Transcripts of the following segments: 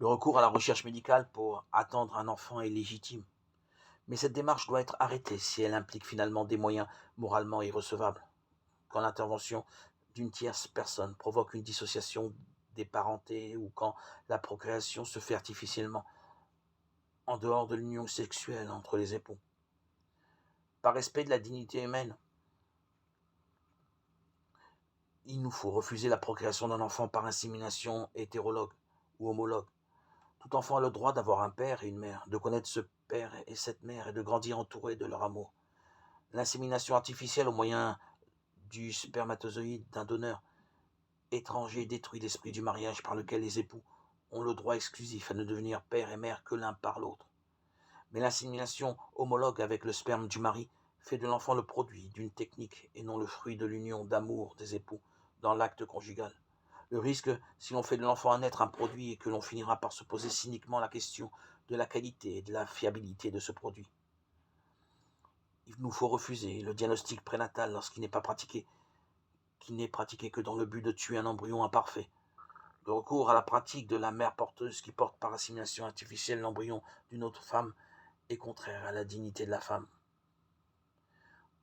Le recours à la recherche médicale pour attendre un enfant est légitime, mais cette démarche doit être arrêtée si elle implique finalement des moyens moralement irrecevables. Quand l'intervention d'une tierce personne provoque une dissociation des parentés ou quand la procréation se fait artificiellement en dehors de l'union sexuelle entre les époux. Par respect de la dignité humaine, il nous faut refuser la procréation d'un enfant par insémination hétérologue ou homologue. Tout enfant a le droit d'avoir un père et une mère, de connaître ce père et cette mère et de grandir entouré de leur amour. L'insémination artificielle au moyen du spermatozoïde d'un donneur étranger détruit l'esprit du mariage par lequel les époux ont le droit exclusif à ne devenir père et mère que l'un par l'autre. Mais l'insémination homologue avec le sperme du mari fait de l'enfant le produit d'une technique et non le fruit de l'union d'amour des époux dans l'acte conjugal. Le risque, si l'on fait de l'enfant un être, un produit, est que l'on finira par se poser cyniquement la question de la qualité et de la fiabilité de ce produit. Il nous faut refuser le diagnostic prénatal lorsqu'il n'est pas pratiqué, qui n'est pratiqué que dans le but de tuer un embryon imparfait. Le recours à la pratique de la mère porteuse qui porte par assimilation artificielle l'embryon d'une autre femme est contraire à la dignité de la femme.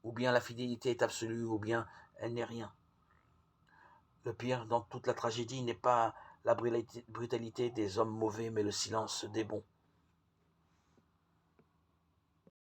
Ou bien la fidélité est absolue, ou bien elle n'est rien. Le pire dans toute la tragédie n'est pas la brutalité des hommes mauvais, mais le silence des bons.